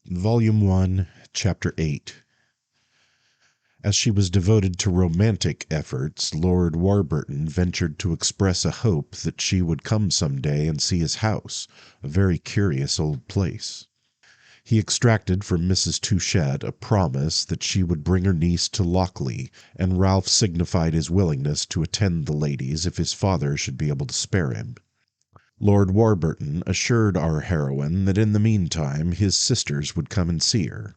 Volume 1, Chapter 8. As she was devoted to romantic efforts, Lord Warburton ventured to express a hope that she would come some day and see his house, a very curious old place. He extracted from Mrs. Touchett a promise that she would bring her niece to Lockleigh, and Ralph signified his willingness to attend the ladies if his father should be able to spare him. Lord Warburton assured our heroine that in the meantime his sisters would come and see her.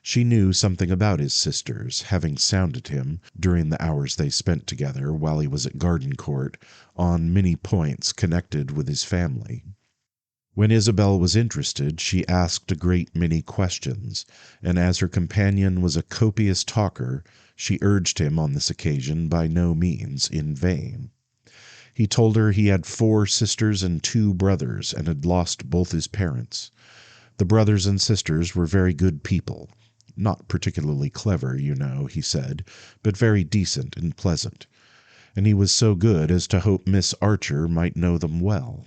She knew something about his sisters, having sounded him, during the hours they spent together while he was at Gardencourt, on many points connected with his family. When Isabel was interested, she asked a great many questions, and as her companion was a copious talker, she urged him on this occasion by no means in vain. He told her he had 4 sisters and 2 brothers, and had lost both his parents. The brothers and sisters were very good people. Not particularly clever, you know, he said, but very decent and pleasant. And he was so good as to hope Miss Archer might know them well.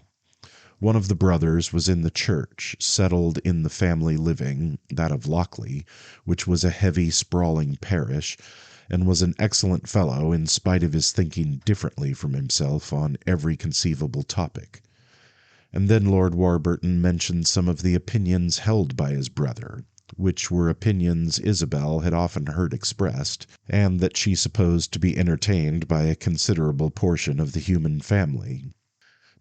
One of the brothers was in the church, settled in the family living, that of Lockleigh, which was a heavy, sprawling parish, and was an excellent fellow in spite of his thinking differently from himself on every conceivable topic. And then Lord Warburton mentioned some of the opinions held by his brother, which were opinions Isabel had often heard expressed, and that she supposed to be entertained by a considerable portion of the human family.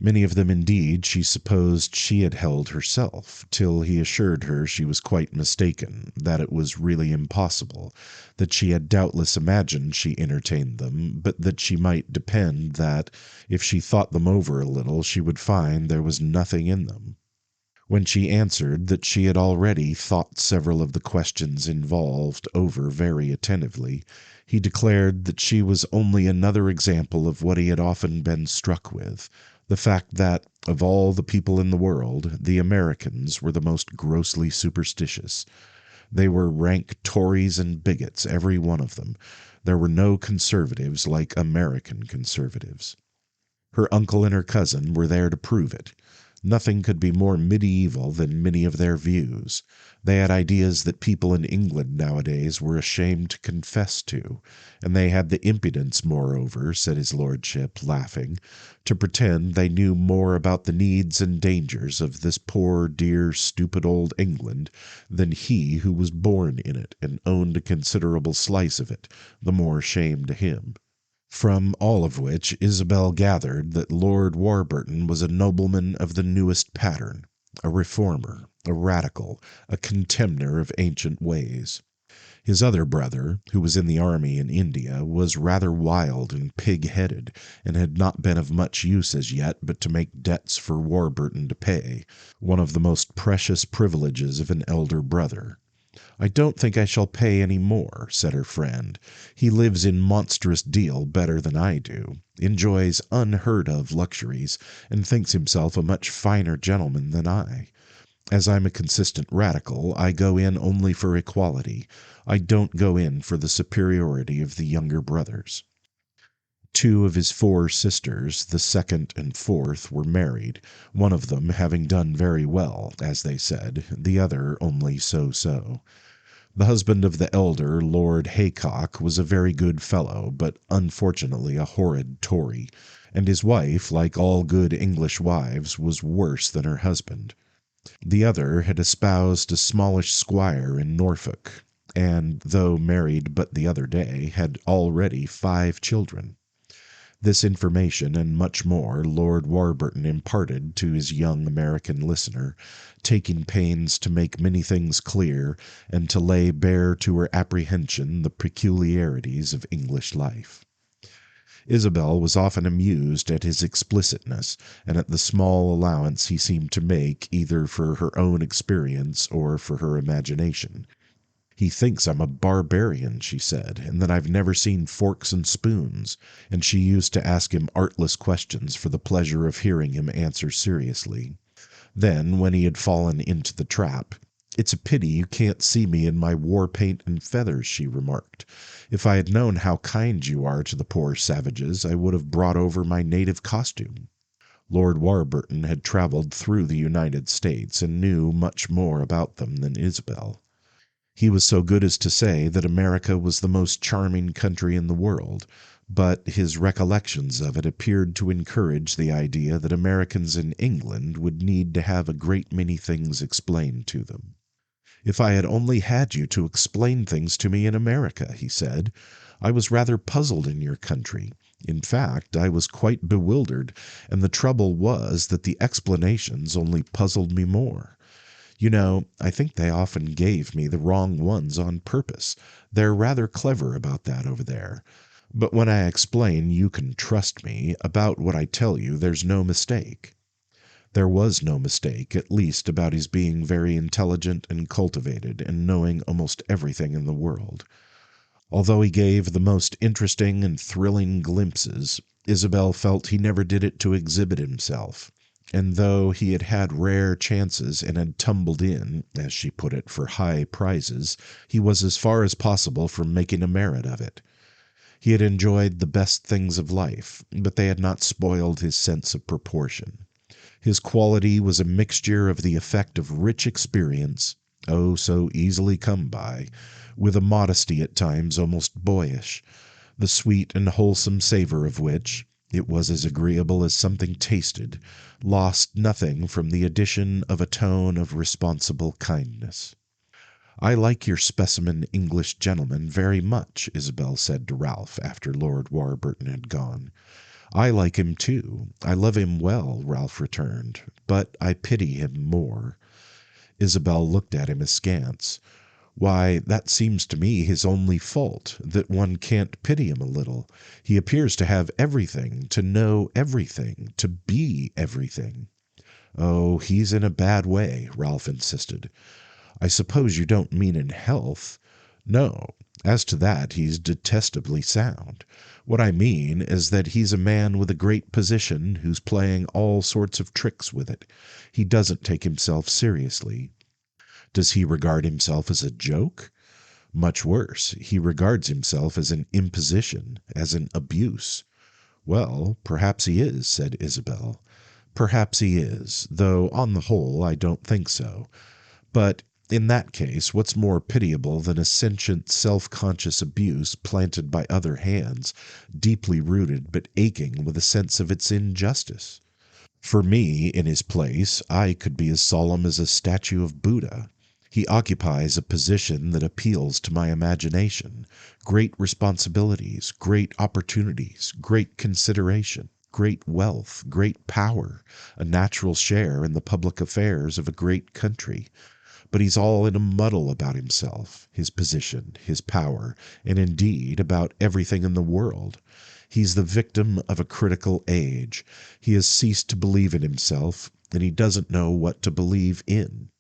Many of them, indeed, she supposed she had held herself, till he assured her she was quite mistaken, that it was really impossible, that she had doubtless imagined she entertained them, but that she might depend that, if she thought them over a little, she would find there was nothing in them. When she answered that she had already thought several of the questions involved over very attentively, he declared that she was only another example of what he had often been struck with, the fact that, of all the people in the world, the Americans were the most grossly superstitious. They were rank Tories and bigots, every one of them. There were no conservatives like American conservatives. Her uncle and her cousin were there to prove it. Nothing could be more medieval than many of their views. They had ideas that people in England nowadays were ashamed to confess to, and they had the impudence, moreover, said his lordship, laughing, to pretend they knew more about the needs and dangers of this poor, dear, stupid old England than he who was born in it and owned a considerable slice of it, the more shame to him. From all of which Isabel gathered that Lord Warburton was a nobleman of the newest pattern, a reformer, a radical, a contemner of ancient ways. His other brother, who was in the army in India, was rather wild and pig-headed, and had not been of much use as yet but to make debts for Warburton to pay, one of the most precious privileges of an elder brother. "I don't think I shall pay any more," said her friend. "He lives in monstrous deal better than I do, enjoys unheard-of luxuries, and thinks himself a much finer gentleman than I. As I'm a consistent radical, I go in only for equality. I don't go in for the superiority of the younger brothers." 2 of his 4 sisters, the second and fourth, were married, one of them having done very well, as they said, the other only so-so. The husband of the elder, Lord Haycock, was a very good fellow, but unfortunately a horrid Tory, and his wife, like all good English wives, was worse than her husband. The other had espoused a smallish squire in Norfolk, and, though married but the other day, had already 5 children. This information, and much more, Lord Warburton imparted to his young American listener, taking pains to make many things clear, and to lay bare to her apprehension the peculiarities of English life. Isabel was often amused at his explicitness, and at the small allowance he seemed to make either for her own experience or for her imagination. "He thinks I'm a barbarian," she said, "and that I've never seen forks and spoons," and she used to ask him artless questions for the pleasure of hearing him answer seriously. Then, when he had fallen into the trap, "It's a pity you can't see me in my war paint and feathers," she remarked. "If I had known how kind you are to the poor savages, I would have brought over my native costume." Lord Warburton had traveled through the United States and knew much more about them than Isabel. He was so good as to say that America was the most charming country in the world, but his recollections of it appeared to encourage the idea that Americans in England would need to have a great many things explained to them. "If I had only had you to explain things to me in America," he said. "I was rather puzzled in your country. In fact, I was quite bewildered, and the trouble was that the explanations only puzzled me more. You know, I think they often gave me the wrong ones on purpose. They're rather clever about that over there. But when I explain you can trust me about what I tell you, there's no mistake." There was no mistake, at least, about his being very intelligent and cultivated, and knowing almost everything in the world. Although he gave the most interesting and thrilling glimpses, Isabel felt he never did it to exhibit himself. And though he had had rare chances and had tumbled in, as she put it, for high prizes, he was as far as possible from making a merit of it. He had enjoyed the best things of life, but they had not spoiled his sense of proportion. His quality was a mixture of the effect of rich experience, oh, so easily come by, with a modesty at times almost boyish, the sweet and wholesome savor of which, it was as agreeable as something tasted, lost nothing from the addition of a tone of responsible kindness. "I like your specimen English gentleman very much," Isabel said to Ralph after Lord Warburton had gone. "I like him too. I love him well," Ralph returned, "but I pity him more." Isabel looked at him askance. "Why, that seems to me his only fault, that one can't pity him a little. He appears to have everything, to know everything, to be everything." "Oh, he's in a bad way," Ralph insisted. "I suppose you don't mean in health?" "No. As to that, he's detestably sound. What I mean is that he's a man with a great position who's playing all sorts of tricks with it. He doesn't take himself seriously." "Does he regard himself as a joke?" "Much worse. He regards himself as an imposition, as an abuse." "Well, perhaps he is," said Isabel. "Perhaps he is, though on the whole I don't think so. But in that case, what's more pitiable than a sentient, self-conscious abuse planted by other hands, deeply rooted but aching with a sense of its injustice? For me, in his place, I could be as solemn as a statue of Buddha. He occupies a position that appeals to my imagination. Great responsibilities, great opportunities, great consideration, great wealth, great power, a natural share in the public affairs of a great country. But he's all in a muddle about himself, his position, his power, and indeed about everything in the world. He's the victim of a critical age. He has ceased to believe in himself, and he doesn't know what to believe in.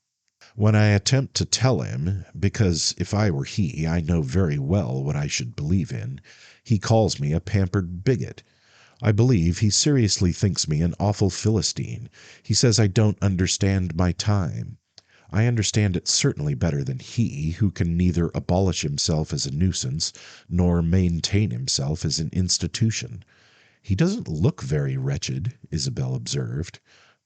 When I attempt to tell him, because if I were he, I know very well what I should believe in, he calls me a pampered bigot. I believe he seriously thinks me an awful Philistine. He says I don't understand my time. I understand it certainly better than he, who can neither abolish himself as a nuisance nor maintain himself as an institution." "He doesn't look very wretched," Isabel observed.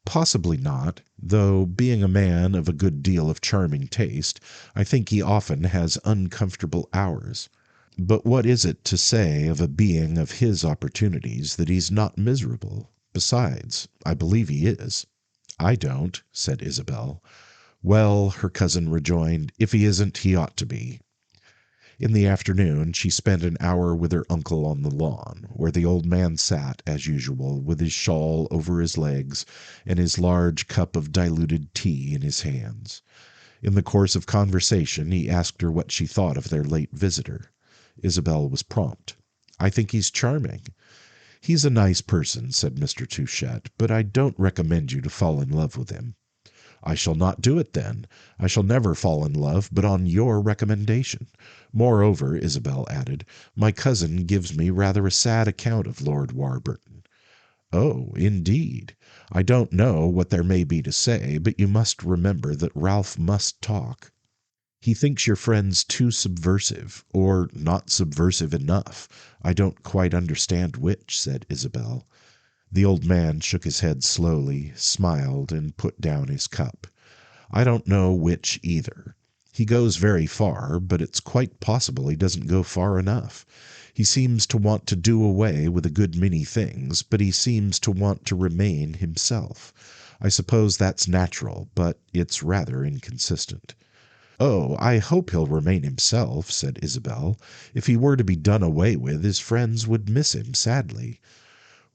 "Possibly not, though, being a man of a good deal of charming taste, I think he often has uncomfortable hours. But what is it to say of a being of his opportunities that he's not miserable? Besides, I believe he is." "I don't," said Isabel. "Well," her cousin rejoined, "if he isn't, he ought to be." In the afternoon she spent an hour with her uncle on the lawn, where the old man sat, as usual, with his shawl over his legs and his large cup of diluted tea in his hands. In the course of conversation he asked her what she thought of their late visitor. Isabel was prompt. "I think he's charming." "He's a nice person," said Mr. Touchette, "but I don't recommend you to fall in love with him." "I shall not do it, then. I shall never fall in love but on your recommendation. Moreover," Isabel added, "my cousin gives me rather a sad account of Lord Warburton." "Oh, indeed. I don't know what there may be to say, but you must remember that Ralph must talk." "He thinks your friends too subversive, or not subversive enough. I don't quite understand which," said Isabel. The old man shook his head slowly, smiled, and put down his cup. I don't know which either. He goes very far, but it's quite possible he doesn't go far enough. He seems to want to do away with a good many things, but he seems to want to remain himself. I suppose that's natural, but it's rather inconsistent. "Oh, I hope he'll remain himself," said Isabel. "If he were to be done away with, his friends would miss him sadly."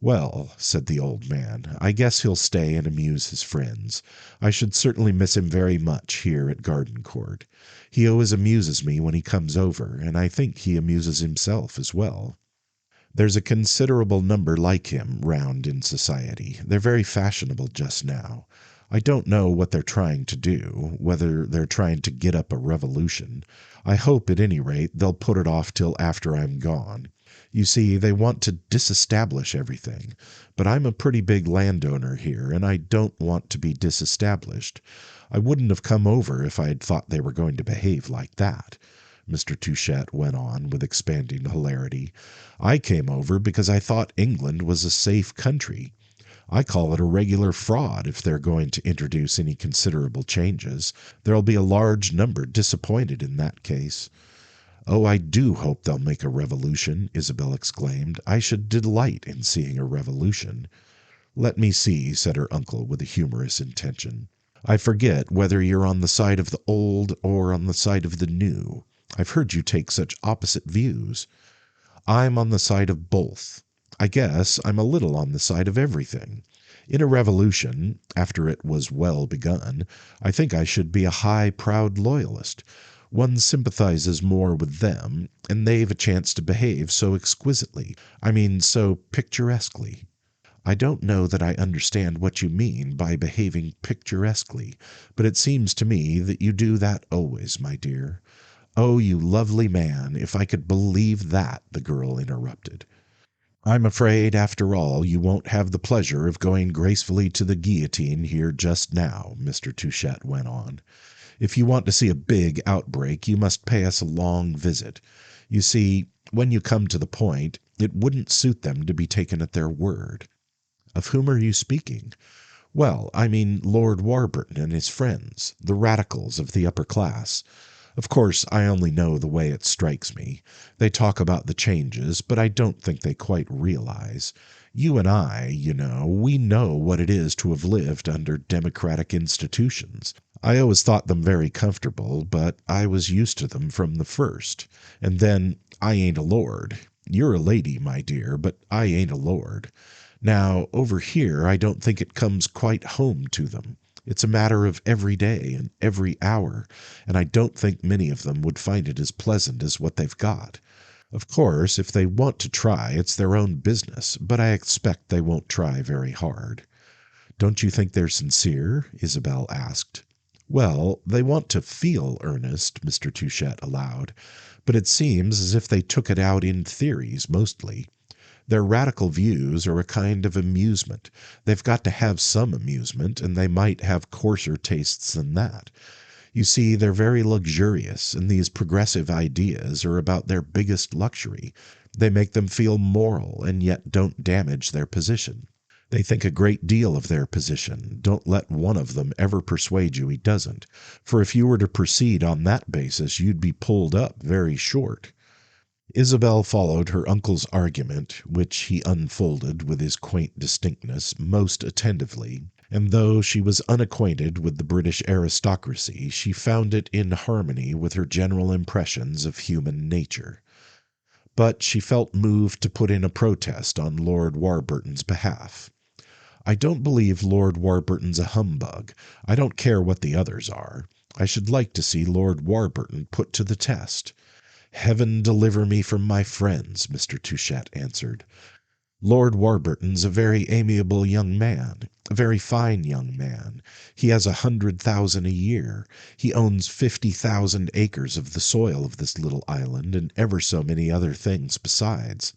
"Well," said the old man, "I guess he'll stay and amuse his friends. I should certainly miss him very much here at Gardencourt. He always amuses me when he comes over, and I think he amuses himself as well. There's a considerable number like him round in society. They're very fashionable just now. I don't know what they're trying to do, whether they're trying to get up a revolution. I hope, at any rate, they'll put it off till after I'm gone. You see, they want to disestablish everything, but I'm a pretty big landowner here, and I don't want to be disestablished. I wouldn't have come over if I had thought they were going to behave like that," Mr. Touchette went on with expanding hilarity. "I came over because I thought England was a safe country. I call it a regular fraud if they're going to introduce any considerable changes. There'll be a large number disappointed in that case." "Oh, I do hope they'll make a revolution," Isabel exclaimed. "I should delight in seeing a revolution." "Let me see," said her uncle with a humorous intention. "I forget whether you're on the side of the old or on the side of the new. I've heard you take such opposite views." "I'm on the side of both. I guess I'm a little on the side of everything. In a revolution, after it was well begun, I think I should be a high, proud loyalist. One sympathizes more with them, and they've a chance to behave so exquisitely. I mean, so picturesquely." "I don't know that I understand what you mean by behaving picturesquely, but it seems to me that you do that always, my dear." "Oh, you lovely man, if I could believe that," the girl interrupted. "I'm afraid, after all, you won't have the pleasure of going gracefully to the guillotine here just now," Mr. Touchette went on. "If you want to see a big outbreak, you must pay us a long visit. You see, when you come to the point, it wouldn't suit them to be taken at their word." "Of whom are you speaking?" "Well, I mean Lord Warburton and his friends, the radicals of the upper class. Of course, I only know the way it strikes me. They talk about the changes, but I don't think they quite realize. You and I, you know, we know what it is to have lived under democratic institutions. I always thought them very comfortable, but I was used to them from the first. And then, I ain't a lord. You're a lady, my dear, but I ain't a lord. Now, over here, I don't think it comes quite home to them. It's a matter of every day and every hour, and I don't think many of them would find it as pleasant as what they've got. Of course, if they want to try, it's their own business, but I expect they won't try very hard." "Don't you think they're sincere?" Isabel asked. "Well, they want to feel earnest," Mr. Touchette allowed, "but it seems as if they took it out in theories mostly. Their radical views are a kind of amusement. They've got to have some amusement, and they might have coarser tastes than that. You see, they're very luxurious, and these progressive ideas are about their biggest luxury. They make them feel moral, and yet don't damage their position. They think a great deal of their position. Don't let one of them ever persuade you he doesn't, for if you were to proceed on that basis, you'd be pulled up very short." Isabel followed her uncle's argument, which he unfolded with his quaint distinctness, most attentively, and though she was unacquainted with the British aristocracy, she found it in harmony with her general impressions of human nature. But she felt moved to put in a protest on Lord Warburton's behalf. "I don't believe Lord Warburton's a humbug. I don't care what the others are. I should like to see Lord Warburton put to the test." "Heaven deliver me from my friends," Mr. Touchette answered. "Lord Warburton's a very amiable young man, a very fine young man. He has 100,000 a year. He owns 50,000 acres of the soil of this little island, and ever so many other things besides.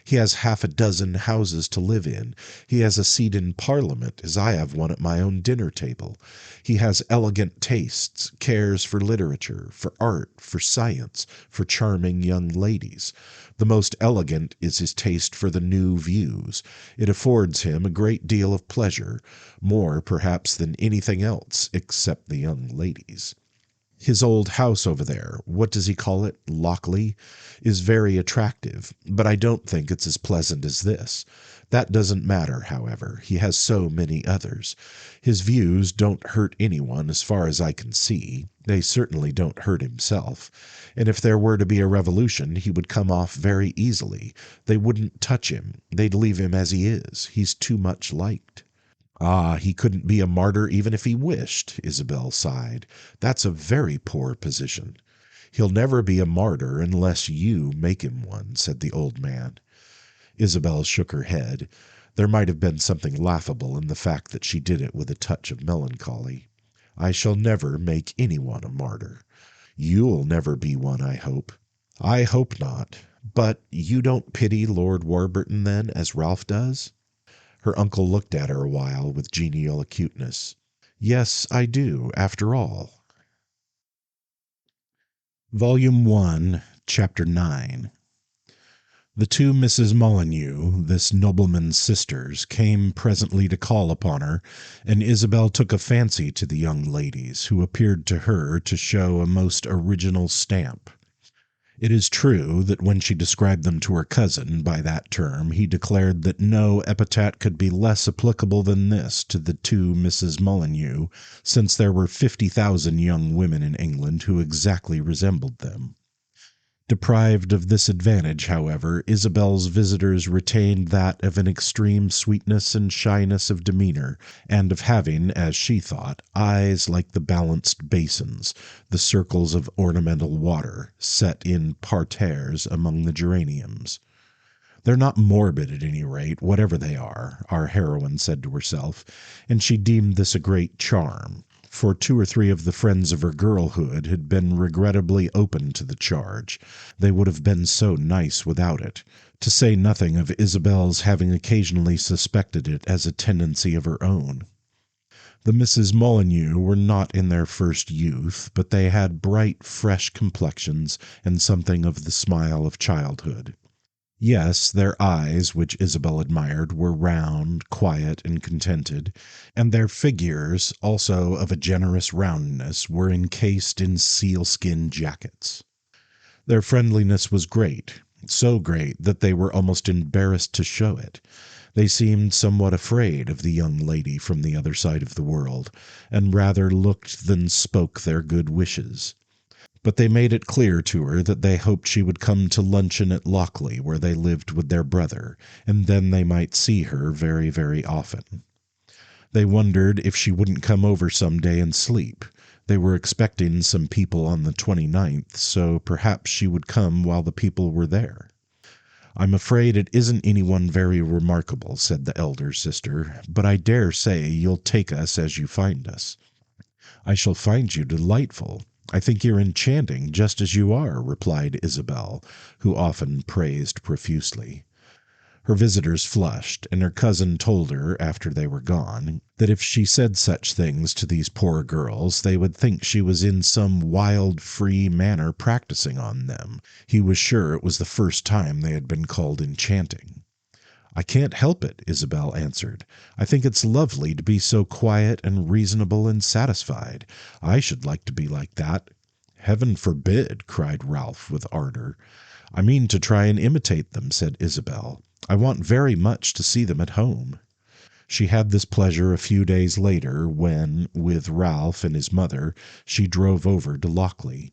He has half a dozen houses to live in. He has a seat in Parliament, as I have one at my own dinner table. He has elegant tastes, cares for literature, for art, for science, for charming young ladies. The most elegant is his taste for the new views. It affords him a great deal of pleasure, more perhaps than anything else, except the young ladies. His old house over there, what does he call it, Lockley, is very attractive, but I don't think it's as pleasant as this. That doesn't matter, however. He has so many others. His views don't hurt anyone as far as I can see. They certainly don't hurt himself. And if there were to be a revolution, he would come off very easily. They wouldn't touch him. They'd leave him as he is. He's too much liked. Ah, he couldn't be a martyr even if he wished, Isabel sighed. That's a very poor position. He'll never be a martyr unless you make him one, said the old man. Isabel shook her head. There might have been something laughable in the fact that she did it with a touch of melancholy. I shall never make anyone a martyr. You'll never be one, I hope. I hope not. But you don't pity Lord Warburton, then, as Ralph does? Her uncle looked at her a while with genial acuteness. Yes, I do, after all. Volume 1, Chapter 9. The two Mrs. Molyneux, this nobleman's sisters, came presently to call upon her, and Isabel took a fancy to the young ladies, who appeared to her to show a most original stamp. It is true that when she described them to her cousin by that term, he declared that no epithet could be less applicable than this to the two Misses Molyneux, since there were 50,000 young women in England who exactly resembled them. Deprived of this advantage, however, Isabel's visitors retained that of an extreme sweetness and shyness of demeanor, and of having, as she thought, eyes like the balanced basins, the circles of ornamental water, set in parterres among the geraniums. They're not morbid, at any rate, whatever they are, our heroine said to herself, and she deemed this a great charm, for 2 or 3 of the friends of her girlhood had been regrettably open to the charge. They would have been so nice without it, to say nothing of Isabel's having occasionally suspected it as a tendency of her own. The Misses Molyneux were not in their first youth, but they had bright, fresh complexions and something of the smile of childhood. Yes, their eyes, which Isabel admired, were round, quiet, and contented, and their figures, also of a generous roundness, were encased in sealskin jackets. Their friendliness was great, so great that they were almost embarrassed to show it. They seemed somewhat afraid of the young lady from the other side of the world, and rather looked than spoke their good wishes. But they made it clear to her that they hoped she would come to luncheon at Lockley, where they lived with their brother, and then they might see her very, very often. They wondered if she wouldn't come over some day and sleep. They were expecting some people on the 29th, so perhaps she would come while the people were there. I'm afraid it isn't anyone very remarkable, said the elder sister, but I dare say you'll take us as you find us. I shall find you delightful. I think you're enchanting, just as you are, replied Isabel, who often praised profusely. Her visitors flushed, and her cousin told her, after they were gone, that if she said such things to these poor girls, they would think she was in some wild, free manner practicing on them. He was sure it was the first time they had been called enchanting. I can't help it, Isabel answered. I think it's lovely to be so quiet and reasonable and satisfied. I should like to be like that. Heaven forbid, cried Ralph with ardor. I mean to try and imitate them, said Isabel. I want very much to see them at home. She had this pleasure a few days later when, with Ralph and his mother, she drove over to Lockley.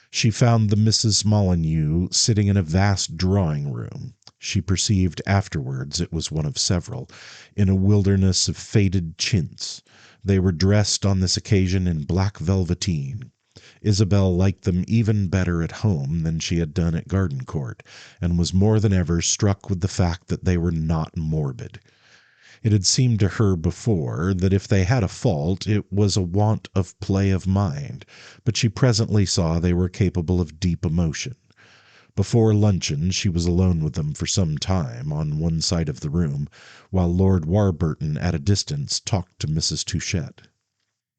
She found the Misses Molyneux sitting in a vast drawing-room. She perceived afterwards it was one of several, in a wilderness of faded chintz. They were dressed on this occasion in black velveteen. Isabel liked them even better at home than she had done at Gardencourt, and was more than ever struck with the fact that they were not morbid. It had seemed to her before that if they had a fault it was a want of play of mind, but she presently saw they were capable of deep emotion. Before luncheon she was alone with them for some time on one side of the room, while Lord Warburton at a distance talked to Mrs. Touchett.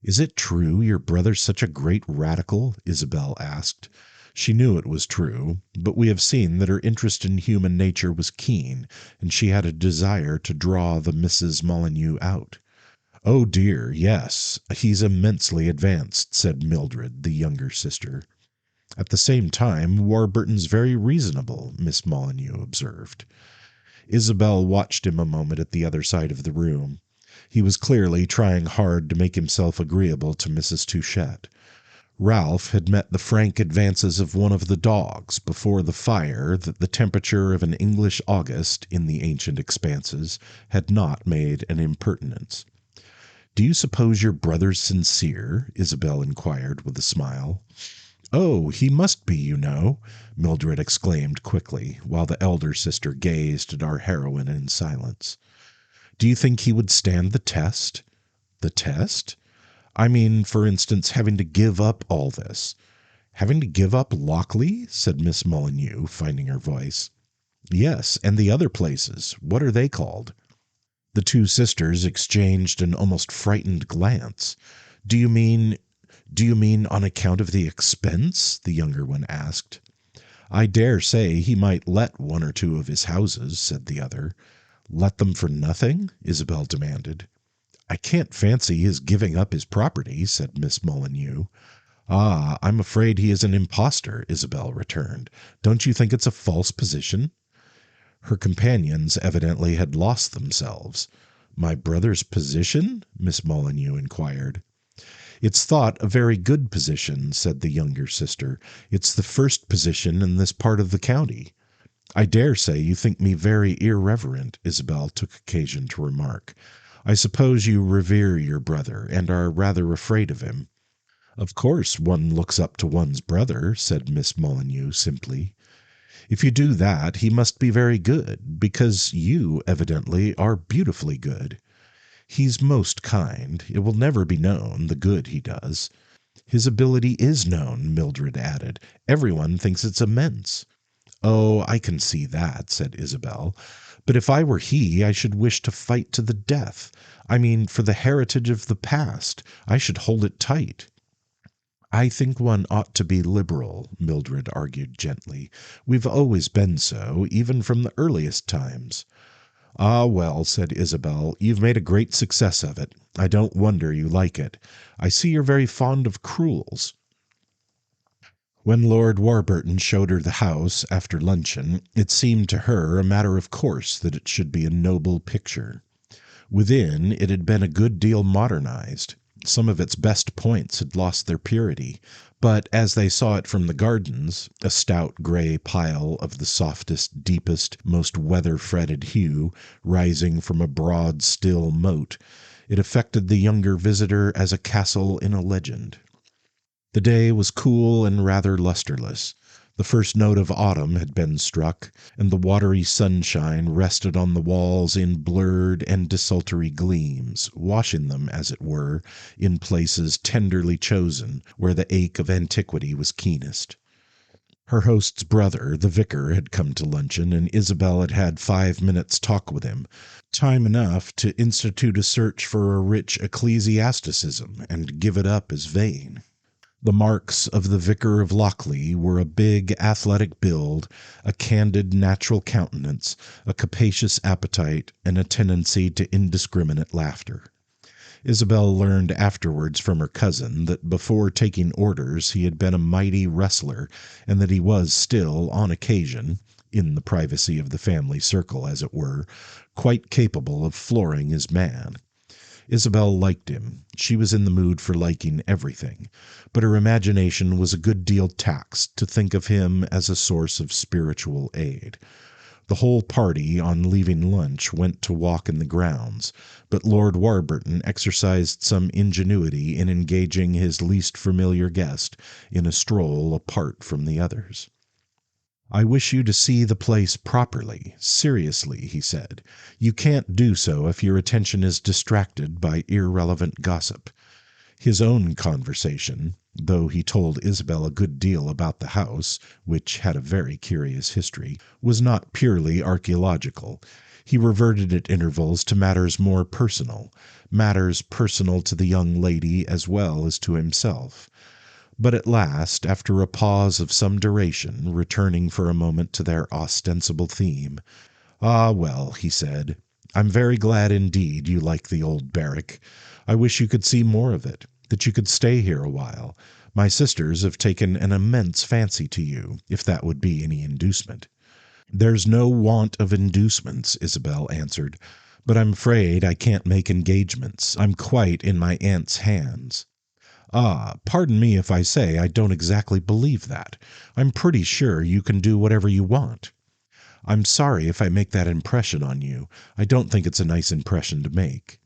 "Is it true your brother's such a great radical?" Isabel asked. She knew it was true, but we have seen that her interest in human nature was keen, and she had a desire to draw the Misses Molyneux out. "Oh dear, yes, he's immensely advanced," said Mildred, the younger sister. "At the same time, Warburton's very reasonable," Miss Molyneux observed. Isabel watched him a moment at the other side of the room. He was clearly trying hard to make himself agreeable to Mrs. Touchett. Ralph had met the frank advances of one of the dogs before the fire that the temperature of an English August in the ancient expanses had not made an impertinence. "Do you suppose your brother's sincere?" Isabel inquired with a smile. "Oh, he must be, you know," Mildred exclaimed quickly, while the elder sister gazed at our heroine in silence. "Do you think he would stand the test?" "The test?" "I mean, for instance, having to give up all this." "Having to give up Lockleigh?" said Miss Molyneux, finding her voice. "Yes, and the other places. What are they called?" The two sisters exchanged an almost frightened glance. "Do you mean on account of the expense?" the younger one asked. "I dare say he might let one or two of his houses," said the other. "Let them for nothing?" Isabel demanded. "I can't fancy his giving up his property," said Miss Molyneux. "Ah, I'm afraid he is an impostor," Isabel returned. "Don't you think it's a false position?" Her companions evidently had lost themselves. "My brother's position?" Miss Molyneux inquired. "It's thought a very good position," said the younger sister. "It's the first position in this part of the county." "I dare say you think me very irreverent," Isabel took occasion to remark. "I suppose you revere your brother, and are rather afraid of him." "Of course one looks up to one's brother," said Miss Molyneux simply. "If you do that, he must be very good, because you, evidently, are beautifully good." "He's most kind. It will never be known, the good he does." "His ability is known," Mildred added. "Everyone thinks it's immense." "Oh, I can see that," said Isabel. "But if I were he, I should wish to fight to the death. I mean, for the heritage of the past. I should hold it tight." "I think one ought to be liberal," Mildred argued gently. "We've always been so, even from the earliest times." "Ah, well," said Isabel, "you've made a great success of it. I don't wonder you like it. I see you're very fond of crewels." When Lord Warburton showed her the house after luncheon, it seemed to her a matter of course that it should be a noble picture. Within, it had been a good deal modernized. Some of its best points had lost their purity, but as they saw it from the gardens, a stout gray pile of the softest, deepest, most weather-fretted hue, rising from a broad, still moat, it affected the younger visitor as a castle in a legend. The day was cool and rather lusterless. The first note of autumn had been struck, and the watery sunshine rested on the walls in blurred and desultory gleams, washing them, as it were, in places tenderly chosen where the ache of antiquity was keenest. Her host's brother, the vicar, had come to luncheon, and Isabel had had 5 minutes' talk with him, time enough to institute a search for a rich ecclesiasticism and give it up as vain. The marks of the Vicar of Lockleigh were a big, athletic build, a candid, natural countenance, a capacious appetite, and a tendency to indiscriminate laughter. Isabel learned afterwards from her cousin that before taking orders he had been a mighty wrestler, and that he was still, on occasion, in the privacy of the family circle, as it were, quite capable of flooring his man. Isabel liked him. She was in the mood for liking everything, but her imagination was a good deal taxed to think of him as a source of spiritual aid. The whole party, on leaving lunch, went to walk in the grounds, but Lord Warburton exercised some ingenuity in engaging his least familiar guest in a stroll apart from the others. "I wish you to see the place properly, seriously," he said. "You can't do so if your attention is distracted by irrelevant gossip." His own conversation, though he told Isabel a good deal about the house, which had a very curious history, was not purely archaeological. He reverted at intervals to matters more personal, matters personal to the young lady as well as to himself. But at last, after a pause of some duration, returning for a moment to their ostensible theme, "Ah, well," he said, "I'm very glad indeed you like the old barrack. I wish you could see more of it, that you could stay here a while. My sisters have taken an immense fancy to you, if that would be any inducement." "There's no want of inducements," Isabel answered, "but I'm afraid I can't make engagements. I'm quite in my aunt's hands." "Ah, pardon me if I say I don't exactly believe that. I'm pretty sure you can do whatever you want." "I'm sorry if I make that impression on you. I don't think it's a nice impression to make."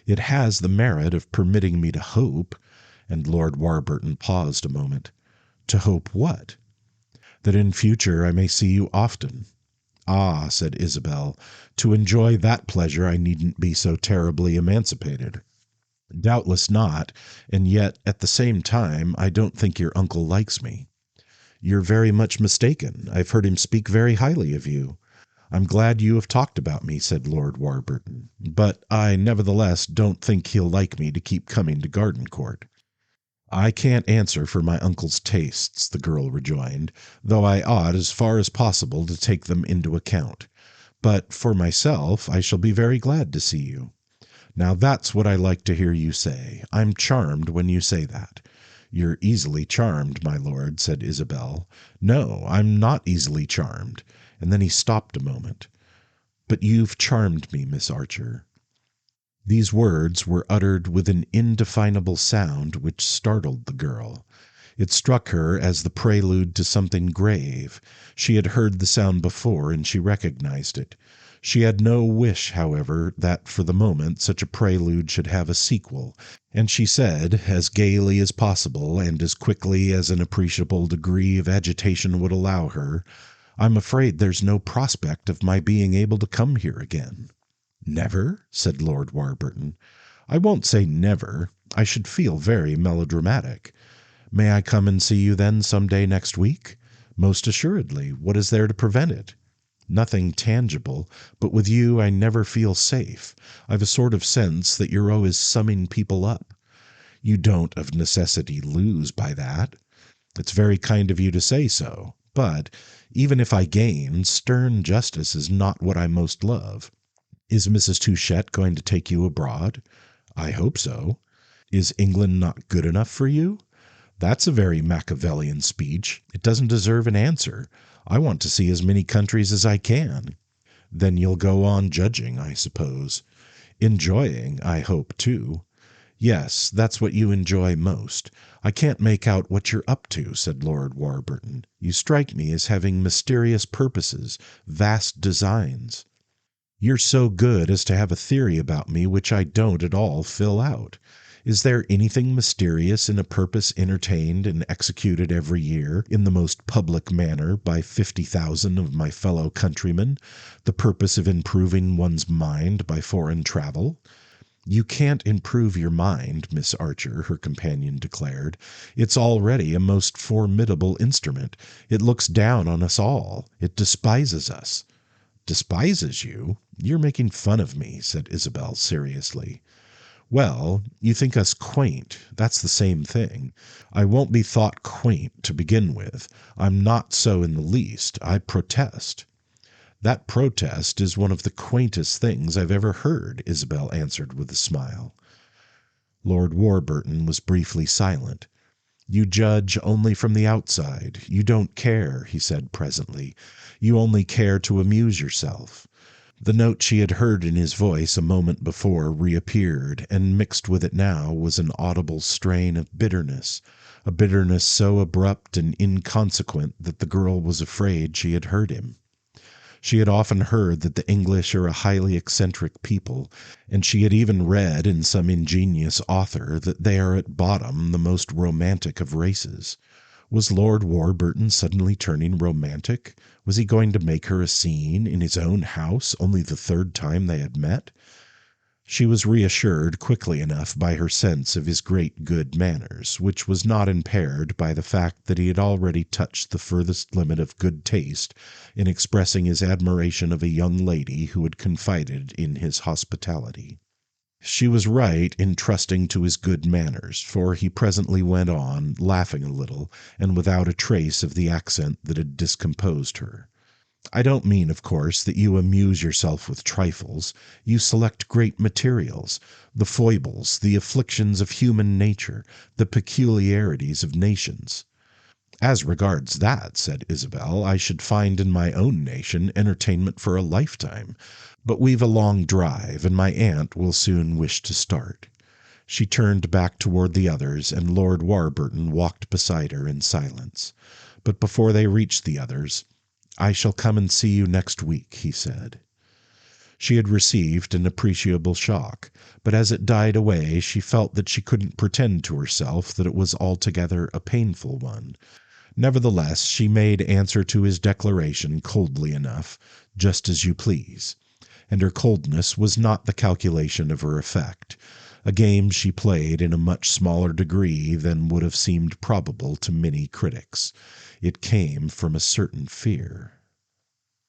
"It has the merit of permitting me to hope," and Lord Warburton paused a moment. "To hope what?" "That in future I may see you often." "Ah," said Isabel, "to enjoy that pleasure I needn't be so terribly emancipated." "Doubtless not, and yet at the same time I don't think your uncle likes me." "You're very much mistaken. I've heard him speak very highly of you." "I'm glad you have talked about me," said Lord Warburton, "but I nevertheless don't think he'll like me to keep coming to Gardencourt." "I can't answer for my uncle's tastes," the girl rejoined, "though I ought as far as possible to take them into account. But for myself I shall be very glad to see you." "Now that's what I like to hear you say. I'm charmed when you say that." "You're easily charmed, my lord," said Isabel. "No, I'm not easily charmed." And then he stopped a moment. "But you've charmed me, Miss Archer." These words were uttered with an indefinable sound which startled the girl. It struck her as the prelude to something grave. She had heard the sound before, and she recognized it. She had no wish, however, that for the moment such a prelude should have a sequel, and she said, as gaily as possible and as quickly as an appreciable degree of agitation would allow her, "I'm afraid there's no prospect of my being able to come here again." "Never?" said Lord Warburton. "I won't say never. I should feel very melodramatic." "May I come and see you then some day next week?" "Most assuredly. What is there to prevent it?" "Nothing tangible, but with you I never feel safe. I've a sort of sense that you're always summing people up." "You don't of necessity lose by that." "It's very kind of you to say so. But even if I gain, stern justice is not what I most love." "Is Mrs. Touchett going to take you abroad?" "I hope so." "Is England not good enough for you?" "That's a very Machiavellian speech. It doesn't deserve an answer. I want to see as many countries as I can." "Then you'll go on judging, I suppose." "Enjoying, I hope, too." "Yes, that's what you enjoy most. I can't make out what you're up to," said Lord Warburton. "You strike me as having mysterious purposes, vast designs." "You're so good as to have a theory about me which I don't at all fill out. Is there anything mysterious in a purpose entertained and executed every year in the most public manner by 50,000 of my fellow countrymen, the purpose of improving one's mind by foreign travel?" "You can't improve your mind, Miss Archer," her companion declared. "It's already a most formidable instrument. It looks down on us all. It despises us." "Despises you? You're making fun of me," said Isabel seriously. "Well, you think us quaint. That's the same thing. I won't be thought quaint to begin with. I'm not so in the least. I protest." "That protest is one of the quaintest things I've ever heard," Isabel answered with a smile. Lord Warburton was briefly silent. "You judge only from the outside. You don't care," he said presently. "You only care to amuse yourself." The note she had heard in his voice a moment before reappeared, and mixed with it now was an audible strain of bitterness, a bitterness so abrupt and inconsequent that the girl was afraid she had hurt him. She had often heard that the English are a highly eccentric people, and she had even read in some ingenious author that they are at bottom the most romantic of races. Was Lord Warburton suddenly turning romantic? Was he going to make her a scene in his own house, only the third time they had met? She was reassured quickly enough by her sense of his great good manners, which was not impaired by the fact that he had already touched the furthest limit of good taste in expressing his admiration of a young lady who had confided in his hospitality. She was right in trusting to his good manners, for he presently went on, laughing a little, and without a trace of the accent that had discomposed her. I don't mean, of course, that you amuse yourself with trifles. You select great materials, the foibles, the afflictions of human nature, the peculiarities of nations. As regards that, said Isabel, I should find in my own nation entertainment for a lifetime. But we've a long drive, and my aunt will soon wish to start. She turned back toward the others, and Lord Warburton walked beside her in silence. But before they reached the others, "I shall come and see you next week," he said. She had received an appreciable shock, but as it died away she felt that she couldn't pretend to herself that it was altogether a painful one. Nevertheless, she made answer to his declaration coldly enough, "Just as you please." And her coldness was not the calculation of her effect. A game she played in a much smaller degree than would have seemed probable to many critics. It came from a certain fear.